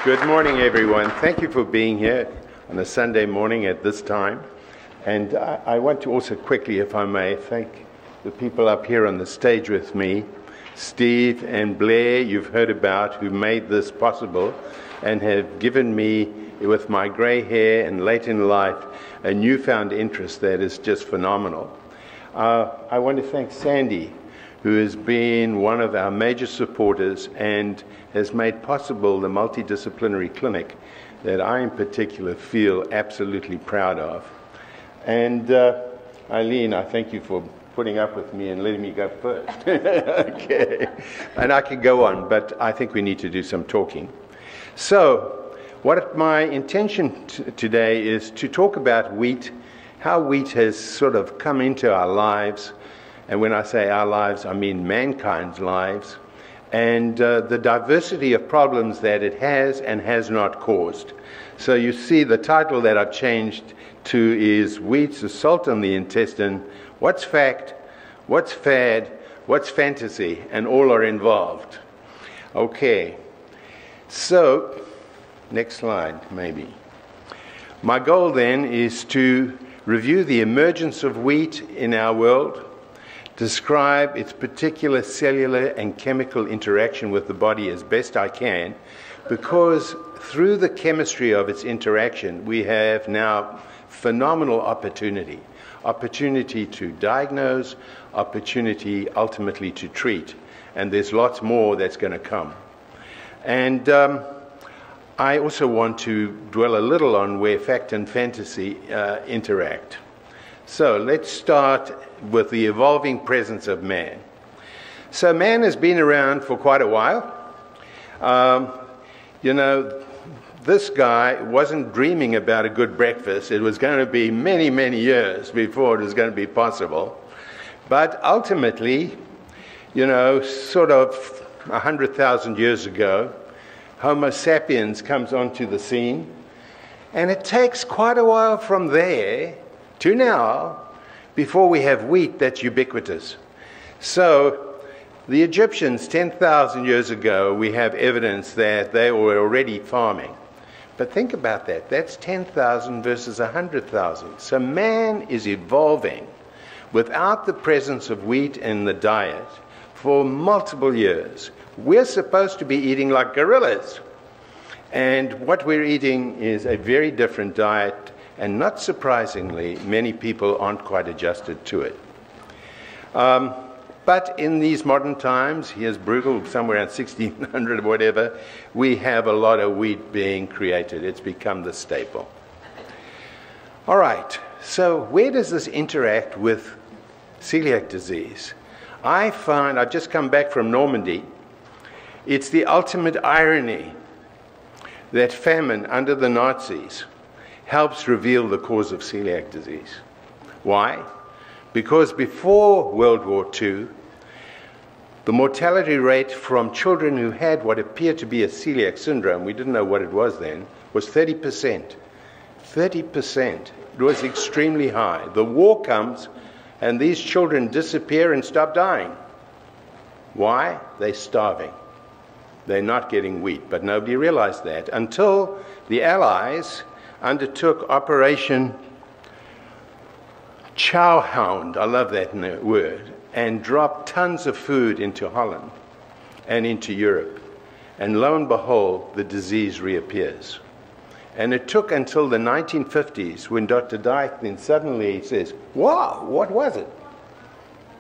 Good morning, everyone. Thank you for being here on a Sunday morning at this time. And I want to also quickly, if I may, thank the people up here on the stage with me, Steve and Blair, you've heard about, who made this possible and have given me, with my grey hair and late in life, a newfound interest that is just phenomenal. I want to thank Sandy, who has been one of our major supporters and has made possible the multidisciplinary clinic that I in particular feel absolutely proud of. And Eileen, I thank you for putting up with me and letting me go first. Okay. And I could go on, but I think we need to do some talking. So, what my intention today is to talk about wheat, how wheat has sort of come into our lives. And when I say our lives, I mean mankind's lives, and the diversity of problems that it has and has not caused. So you see the title that I've changed to is Wheat's Assault on the Intestine, What's Fact, What's Fad, What's Fantasy, and all are involved. Okay, so next slide maybe. My goal then is to review the emergence of wheat in our world, describe its particular cellular and chemical interaction with the body as best I can, because through the chemistry of its interaction, we have now phenomenal opportunity to diagnose, opportunity ultimately to treat, and there's lots more that's going to come. And I also want to dwell a little on where fact and fantasy interact. So let's start with the evolving presence of man. So man has been around for quite a while. You know, this guy wasn't dreaming about a good breakfast. It was going to be many, many years before it was going to be possible. But ultimately, you know, sort of 100,000 years ago, Homo sapiens comes onto the scene. And it takes quite a while from there to now before we have wheat that's ubiquitous. So the Egyptians 10,000 years ago, we have evidence that they were already farming. But think about that. That's 10,000 versus 100,000. So man is evolving without the presence of wheat in the diet for multiple years. We're supposed to be eating like gorillas. And what we're eating is a very different diet. And not surprisingly, many people aren't quite adjusted to it. But in these modern times, here's Bruegel, somewhere around 1600 or whatever, we have a lot of wheat being created. It's become the staple. All right, so where does this interact with celiac disease? I find, I've just come back from Normandy, it's the ultimate irony that famine under the Nazis helps reveal the cause of celiac disease. Why? Because before World War II, the mortality rate from children who had what appeared to be a celiac syndrome, we didn't know what it was then, was 30%. 30%. It was extremely high. The war comes, and these children disappear and stop dying. Why? They're starving. They're not getting wheat, but nobody realized that until the Allies undertook Operation Chowhound, I love that word, and dropped tons of food into Holland and into Europe. And lo and behold, the disease reappears. And it took until the 1950s when Dr. Dyke then suddenly says, wow, what was it?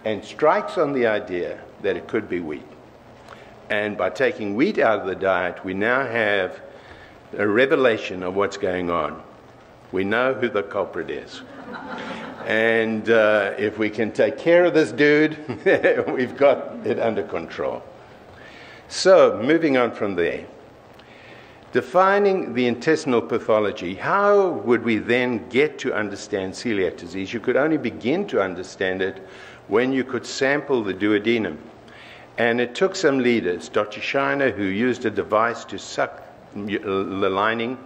And strikes on the idea that it could be wheat. And by taking wheat out of the diet, we now have a revelation of what's going on. We know who the culprit is. And if we can take care of this dude, we've got it under control. So, moving on from there. Defining the intestinal pathology, how would we then get to understand celiac disease? You could only begin to understand it when you could sample the duodenum. And it took some leaders, Dr. Shiner, who used a device to suck the lining,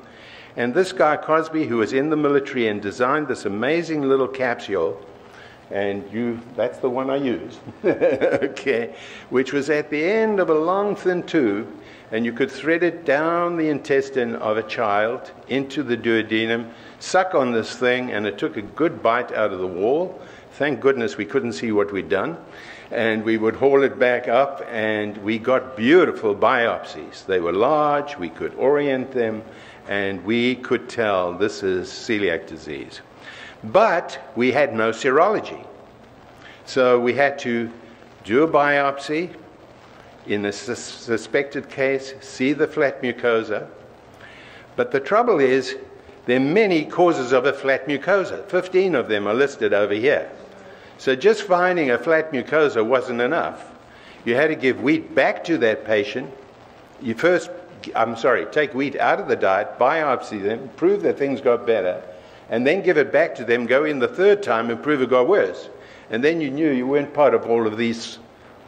and this guy Cosby, who was in the military and designed this amazing little capsule, and that's the one I used, okay, which was at the end of a long thin tube, and you could thread it down the intestine of a child into the duodenum, suck on this thing, and it took a good bite out of the wall. Thank goodness we couldn't see what we'd done. And we would haul it back up, and we got beautiful biopsies. They were large, we could orient them, and we could tell this is celiac disease. But we had no serology. So we had to do a biopsy, in a suspected case, see the flat mucosa. But the trouble is, there are many causes of a flat mucosa. 15 of them are listed over here. So just finding a flat mucosa wasn't enough. You had to give wheat back to that patient. You first, take wheat out of the diet, biopsy them, prove that things got better, and then give it back to them, go in the third time and prove it got worse. And then you knew you weren't part of all of these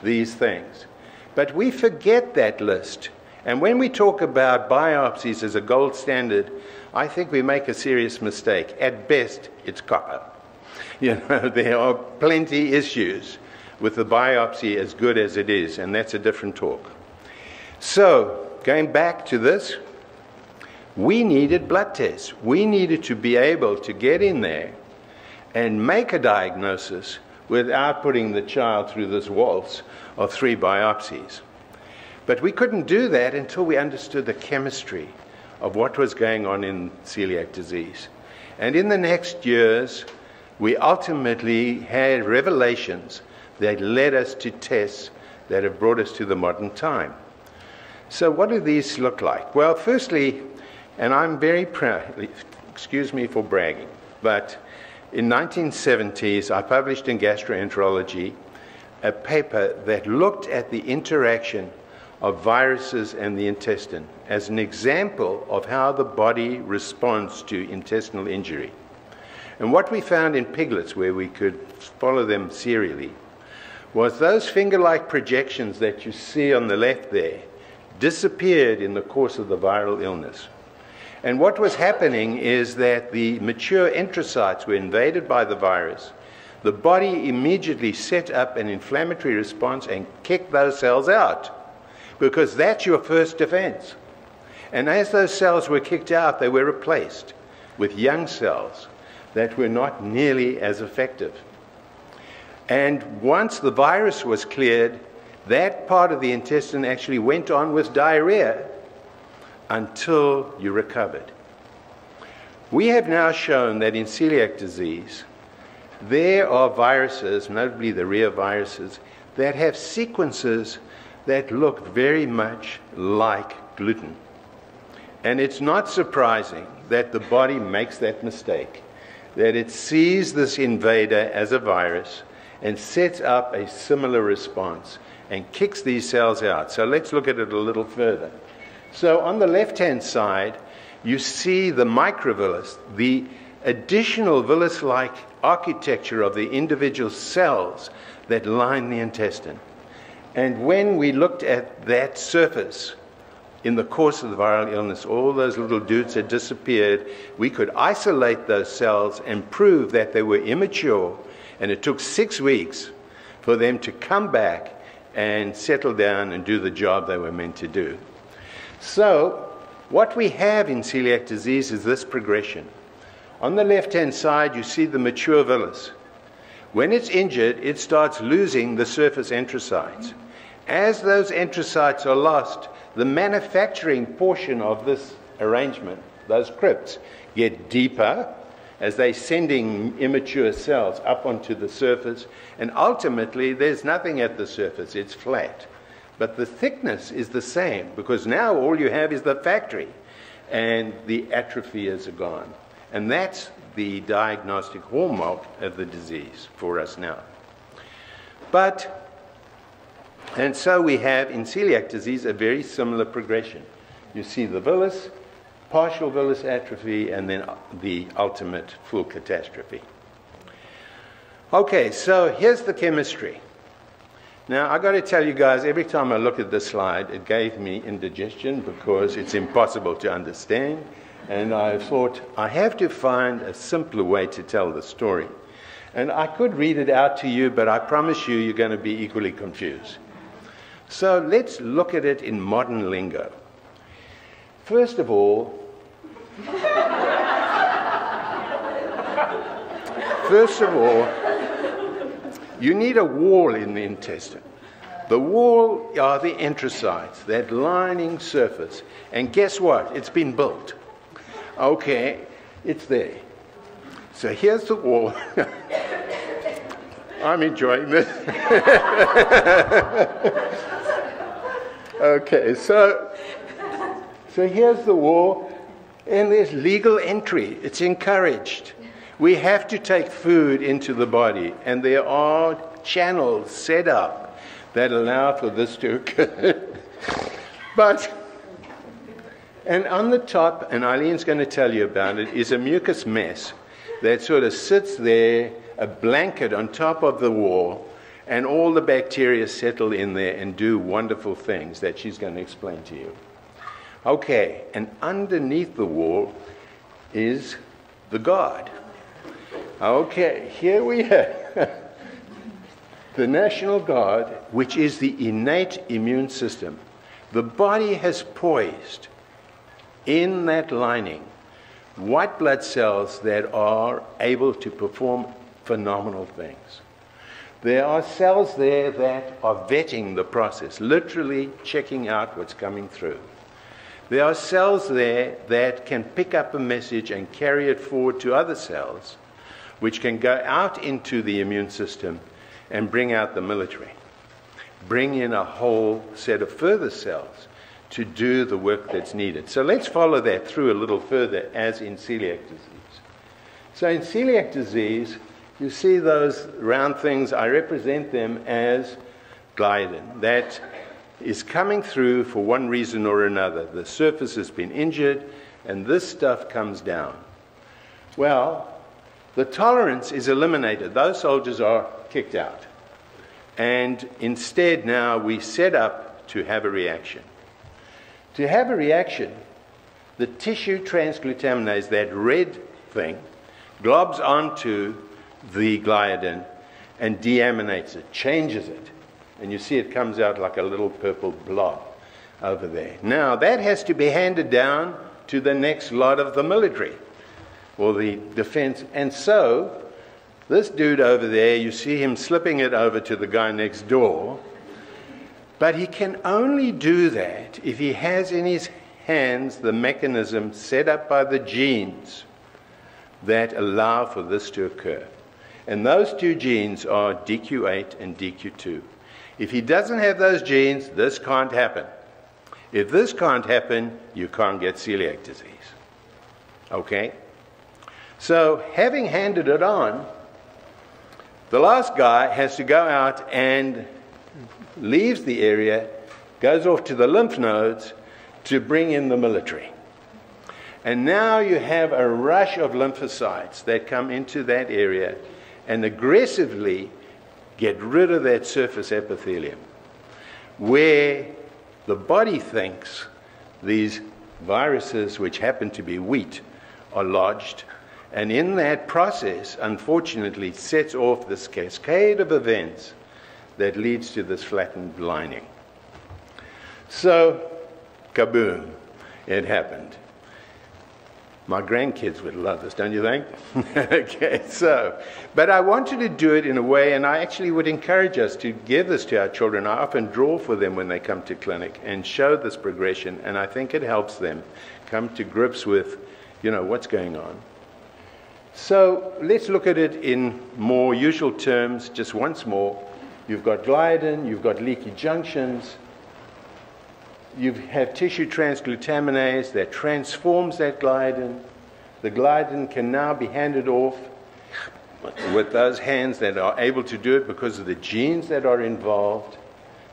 things. But we forget that list. And when we talk about biopsies as a gold standard, I think we make a serious mistake. At best, it's copper. There are plenty issues with the biopsy as good as it is, and that's a different talk. So, going back to this, we needed blood tests. We needed to be able to get in there and make a diagnosis without putting the child through this waltz of 3 biopsies. But we couldn't do that until we understood the chemistry of what was going on in celiac disease. And in the next years, we ultimately had revelations that led us to tests that have brought us to the modern time. So what do these look like? Well, firstly, and I'm very proud, excuse me for bragging, but in 1970s, I published in Gastroenterology a paper that looked at the interaction of viruses and the intestine as an example of how the body responds to intestinal injury. And what we found in piglets, where we could follow them serially, was those finger-like projections that you see on the left there disappeared in the course of the viral illness. And what was happening is that the mature enterocytes were invaded by the virus. The body immediately set up an inflammatory response and kicked those cells out, because that's your first defense. And as those cells were kicked out, they were replaced with young cells that were not nearly as effective. And once the virus was cleared, that part of the intestine actually went on with diarrhea until you recovered. We have now shown that in celiac disease, there are viruses, notably the reoviruses, that have sequences that look very much like gluten. And it's not surprising that the body makes that mistake, that it sees this invader as a virus and sets up a similar response and kicks these cells out. So let's look at it a little further. So on the left-hand side, you see the microvillous, the additional villous-like architecture of the individual cells that line the intestine. And when we looked at that surface in the course of the viral illness, all those little dudes had disappeared. We could isolate those cells and prove that they were immature, and it took 6 weeks for them to come back and settle down and do the job they were meant to do. So what we have in celiac disease is this progression. On the left-hand side, you see the mature villus. When it's injured, it starts losing the surface enterocytes. As those enterocytes are lost, the manufacturing portion of this arrangement, those crypts, get deeper as they're sending immature cells up onto the surface, and ultimately there's nothing at the surface, it's flat. But the thickness is the same, because now all you have is the factory, and the atrophy is gone. And that's the diagnostic hallmark of the disease for us now. And so we have in celiac disease a very similar progression. You see the villus, partial villus atrophy, and then the ultimate full catastrophe. Okay, so here's the chemistry. Now, I've got to tell you guys, every time I look at this slide, it gave me indigestion because it's impossible to understand. And I thought, I have to find a simpler way to tell the story. And I could read it out to you, but I promise you, you're going to be equally confused. So let's look at it in modern lingo. First of all, you need a wall in the intestine. The wall are the enterocytes, that lining surface. And guess what? It's been built. Okay, it's there. So here's the wall. I'm enjoying this. Okay, so here's the wall, and there's legal entry. It's encouraged. We have to take food into the body, and there are channels set up that allow for this to occur. And on the top, and Eileen's going to tell you about it, is a mucus mess that sort of sits there, a blanket on top of the wall, and all the bacteria settle in there and do wonderful things that she's going to explain to you. Okay, and underneath the wall is the guard. Okay, here we have the National Guard, which is the innate immune system. The body has poised in that lining white blood cells that are able to perform phenomenal things. There are cells there that are vetting the process, literally checking out what's coming through. There are cells there that can pick up a message and carry it forward to other cells, which can go out into the immune system and bring out the military. Bring in a whole set of further cells to do the work that's needed. So let's follow that through a little further as in celiac disease. So in celiac disease, you see those round things, I represent them as gliadin. That is coming through for one reason or another. The surface has been injured, and this stuff comes down. Well, the tolerance is eliminated. Those soldiers are kicked out. And instead now we set up to have a reaction. To have a reaction, the tissue transglutaminase, that red thing, globs onto the gliadin and deaminates it, changes it. And you see it comes out like a little purple blob over there. Now, that has to be handed down to the next lot of the military or the defense. And so, this dude over there, you see him slipping it over to the guy next door. But he can only do that if he has in his hands the mechanism set up by the genes that allow for this to occur. And those two genes are DQ8 and DQ2. If he doesn't have those genes, this can't happen. If this can't happen, you can't get celiac disease. Okay? So, having handed it on, the last guy has to go out and leaves the area, goes off to the lymph nodes to bring in the military. And now you have a rush of lymphocytes that come into that area and aggressively get rid of that surface epithelium, where the body thinks these viruses, which happen to be wheat, are lodged. And in that process, unfortunately, sets off this cascade of events that leads to this flattened lining. So, kaboom, it happened. My grandkids would love this, don't you think? Okay, so, but I wanted to do it in a way, and I actually would encourage us to give this to our children. I often draw for them when they come to clinic and show this progression, and I think it helps them come to grips with, what's going on. So let's look at it in more usual terms, just once more. You've got gliadin, you've got leaky junctions, you have tissue transglutaminase that transforms that gliadin. The gliadin can now be handed off with those hands that are able to do it because of the genes that are involved,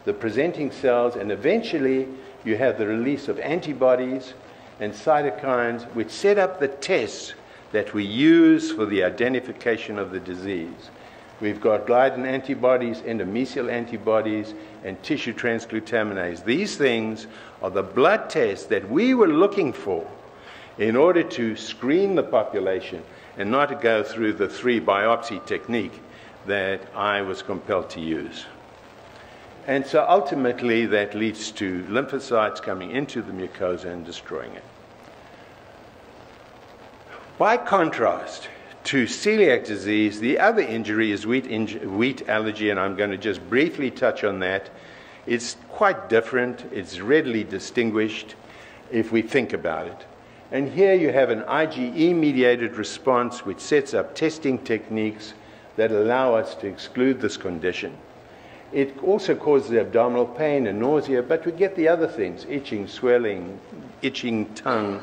the presenting cells, and eventually you have the release of antibodies and cytokines which set up the tests that we use for the identification of the disease. We've got gliadin antibodies, endomysial antibodies, and tissue transglutaminase. These things are the blood tests that we were looking for in order to screen the population and not to go through the 3 biopsy technique that I was compelled to use. And so ultimately that leads to lymphocytes coming into the mucosa and destroying it. By contrast to celiac disease, the other injury is wheat allergy, and I'm going to just briefly touch on that. It's quite different. It's readily distinguished if we think about it. And here you have an IgE-mediated response which sets up testing techniques that allow us to exclude this condition. It also causes abdominal pain and nausea, but we get the other things: itching, swelling, itching tongue,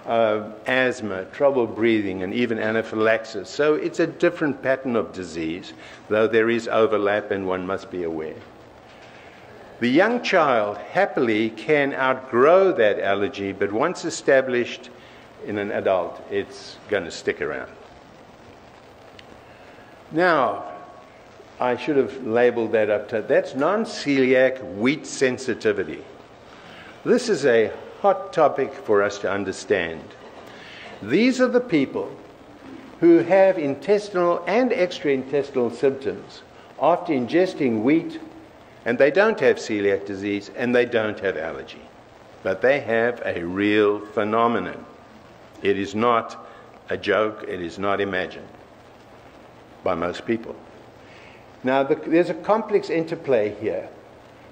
asthma, trouble breathing, and even anaphylaxis. So it's a different pattern of disease, though there is overlap and one must be aware. The young child happily can outgrow that allergy, but once established in an adult, it's going to stick around. Now, I should have labeled that up to, that's non-celiac wheat sensitivity. This is a hot topic for us to understand. These are the people who have intestinal and extraintestinal symptoms after ingesting wheat, and they don't have celiac disease and they don't have allergy. But they have a real phenomenon. It is not a joke, it is not imagined by most people. Now, there's a complex interplay here.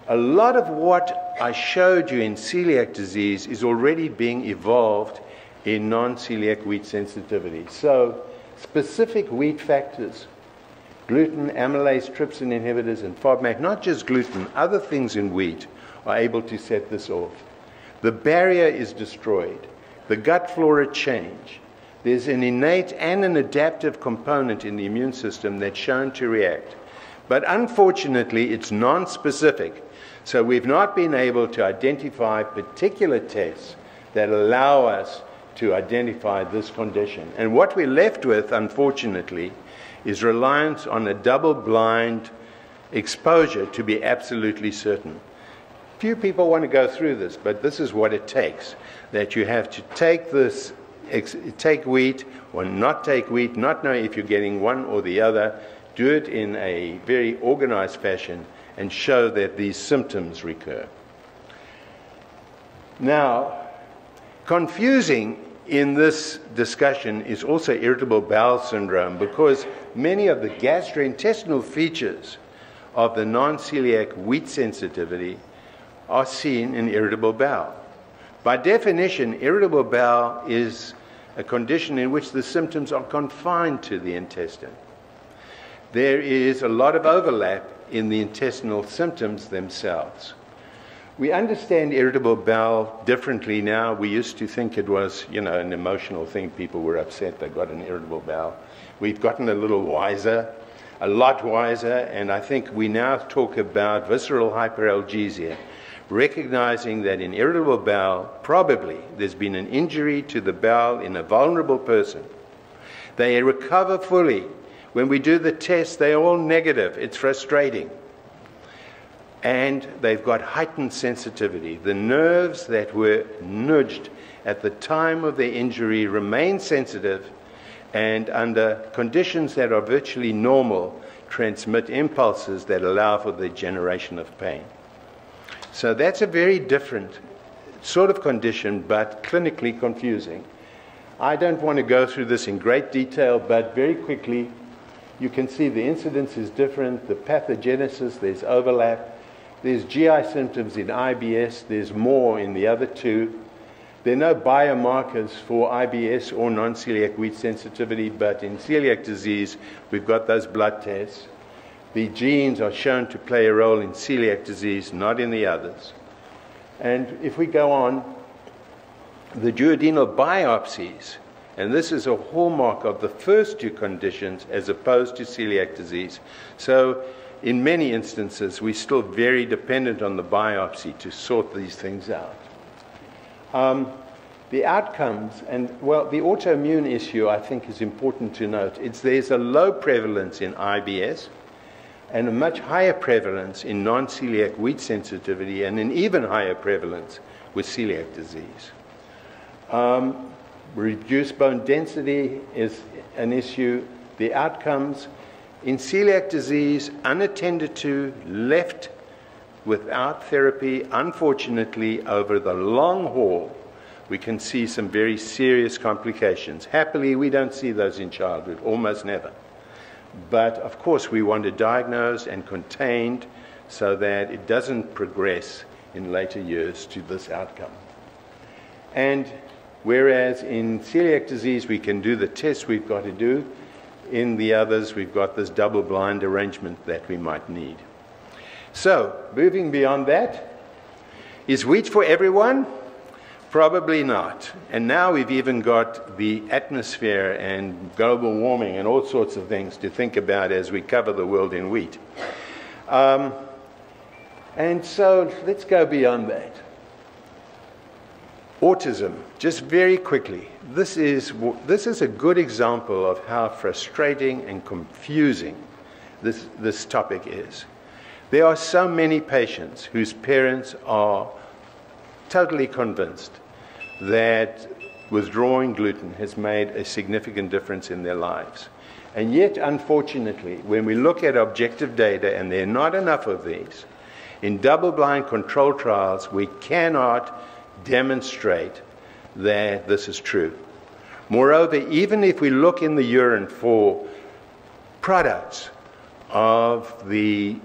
A lot of what I showed you in celiac disease is already being evolved in non-celiac wheat sensitivity. So, specific wheat factors, gluten, amylase, trypsin inhibitors, and FODMAP, not just gluten, other things in wheat are able to set this off. The barrier is destroyed. The gut flora change. There's an innate and an adaptive component in the immune system that's shown to react. But unfortunately, it's non-specific. So we've not been able to identify particular tests that allow us to identify this condition. And what we're left with, unfortunately, is reliance on a double-blind exposure to be absolutely certain. Few people want to go through this, but this is what it takes. That you have to take wheat or not take wheat, not know if you're getting one or the other, do it in a very organized fashion, and show that these symptoms recur. Now, confusing in this discussion is also irritable bowel syndrome, because many of the gastrointestinal features of the non-celiac wheat sensitivity are seen in irritable bowel. By definition, irritable bowel is a condition in which the symptoms are confined to the intestine. There is a lot of overlap in the intestinal symptoms themselves. We understand irritable bowel differently now. We used to think it was, an emotional thing. People were upset they got an irritable bowel. We've gotten a little wiser, a lot wiser, and I think we now talk about visceral hyperalgesia, recognizing that in irritable bowel, probably there's been an injury to the bowel in a vulnerable person. They recover fully. When we do the test, they're all negative. It's frustrating. And they've got heightened sensitivity. The nerves that were nudged at the time of their injury remain sensitive, and under conditions that are virtually normal, transmit impulses that allow for the generation of pain. So that's a very different sort of condition, but clinically confusing. I don't want to go through this in great detail, but very quickly, you can see the incidence is different, the pathogenesis, there's overlap. There's GI symptoms in IBS, there's more in the other two. There are no biomarkers for IBS or non-celiac wheat sensitivity, but in celiac disease, we've got those blood tests. The genes are shown to play a role in celiac disease, not in the others. And if we go on, the duodenal biopsies, and this is a hallmark of the first two conditions as opposed to celiac disease. So in many instances, we're still very dependent on the biopsy to sort these things out. The outcomes, and well, the autoimmune issue I think is important to note. There's a low prevalence in IBS and a much higher prevalence in non-celiac wheat sensitivity, and an even higher prevalence with celiac disease. Reduced bone density is an issue. The outcomes in celiac disease, unattended to, left without therapy, unfortunately, over the long haul, we can see some very serious complications. Happily, we don't see those in childhood, almost never. But, of course, we want to diagnose and contain so that it doesn't progress in later years to this outcome. And whereas in celiac disease we can do the tests we've got to do, in the others we've got this double-blind arrangement that we might need. So, moving beyond that, is wheat for everyone? Probably not. And now we've even got the atmosphere and global warming and all sorts of things to think about as we cover the world in wheat. And so let's go beyond that. Autism, just very quickly. This is a good example of how frustrating and confusing this topic is. There are so many patients whose parents are totally convinced that withdrawing gluten has made a significant difference in their lives. And yet, unfortunately, when we look at objective data, and there are not enough of these, in double-blind controlled trials, we cannot demonstrate that this is true. Moreover, even if we look in the urine for products of the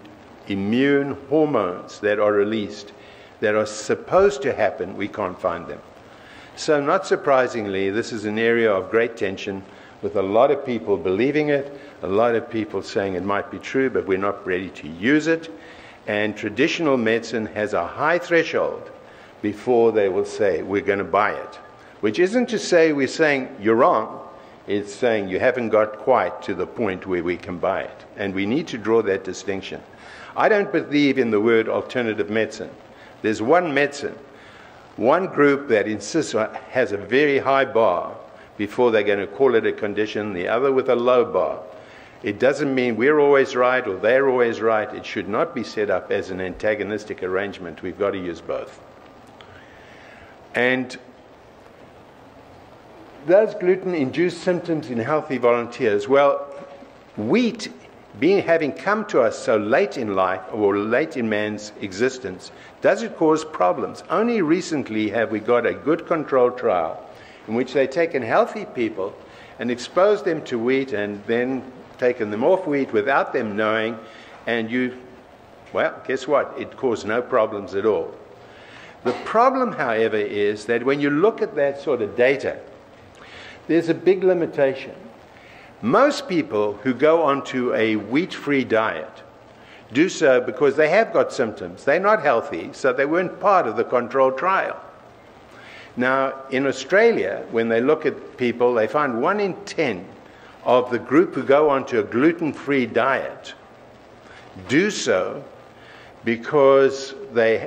immune hormones that are released, that are supposed to happen, we can't find them. So not surprisingly, this is an area of great tension with a lot of people believing it, a lot of people saying it might be true, but we're not ready to use it. And traditional medicine has a high threshold before they will say, we're going to buy it. Which isn't to say we're saying you're wrong. It's saying you haven't got quite to the point where we can buy it. And we need to draw that distinction. I don't believe in the word alternative medicine. There's one medicine, one group that insists on, has a very high bar before they're going to call it a condition, the other with a low bar. It doesn't mean we're always right or they're always right. It should not be set up as an antagonistic arrangement. We've got to use both. And does gluten induce symptoms in healthy volunteers? Well, wheat, having come to us so late in life, or late in man's existence, does it cause problems? Only recently have we got a good controlled trial in which they've taken healthy people and exposed them to wheat and then taken them off wheat without them knowing, and well, guess what? It caused no problems at all. The problem, however, is that when you look at that sort of data, there's a big limitation. Most people who go onto a wheat-free diet do so because they have got symptoms. They're not healthy, so they weren't part of the controlled trial. Now, in Australia, when they look at people, they find 1 in 10 of the group who go onto a gluten-free diet do so because they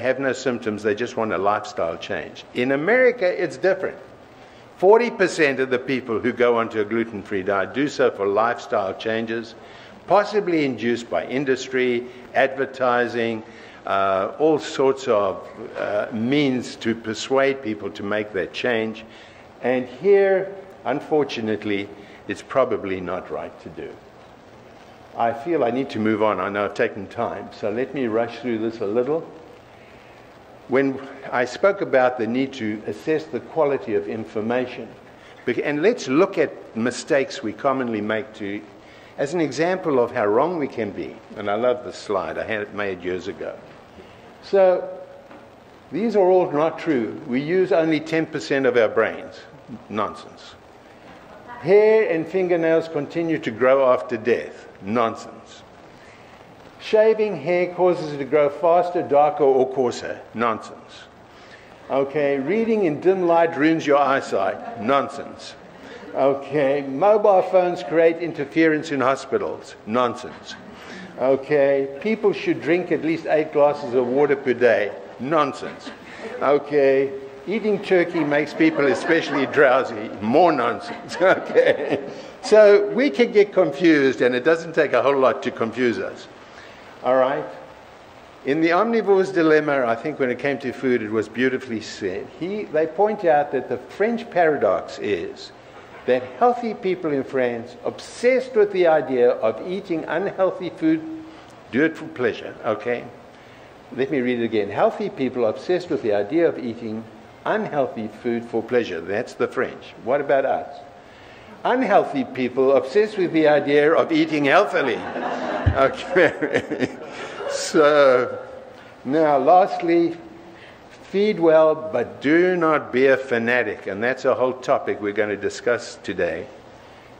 have no symptoms, they just want a lifestyle change. In America, it's different. 40% of the people who go onto a gluten-free diet do so for lifestyle changes, possibly induced by industry, advertising, all sorts of means to persuade people to make that change. And here, unfortunately, it's probably not right to do. I feel I need to move on. I know I've taken time, so let me rush through this a little. When I spoke about the need to assess the quality of information, and let's look at mistakes we commonly make as an example of how wrong we can be. And I love this slide. I had it made years ago. So these are all not true. We use only 10% of our brains. Nonsense. Hair and fingernails continue to grow after death. Nonsense. Shaving hair causes it to grow faster, darker, or coarser. Nonsense. Okay, reading in dim light ruins your eyesight. Nonsense. Okay, mobile phones create interference in hospitals. Nonsense. Okay, people should drink at least 8 glasses of water per day. Nonsense. Okay, eating turkey makes people especially drowsy. More nonsense. Okay, so we can get confused, and it doesn't take a whole lot to confuse us. All right. In The Omnivore's Dilemma, I think when it came to food, it was beautifully said. They point out that the French paradox is that healthy people in France, obsessed with the idea of eating unhealthy food, do it for pleasure, okay? let me read it again. Healthy people are obsessed with the idea of eating unhealthy food for pleasure. That's the French. What about us? Unhealthy people obsessed with the idea of eating healthily. Okay. So, now lastly, feed well, but do not be a fanatic. And that's a whole topic we're going to discuss today.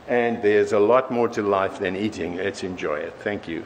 And there's a lot more to life than eating. Let's enjoy it. Thank you.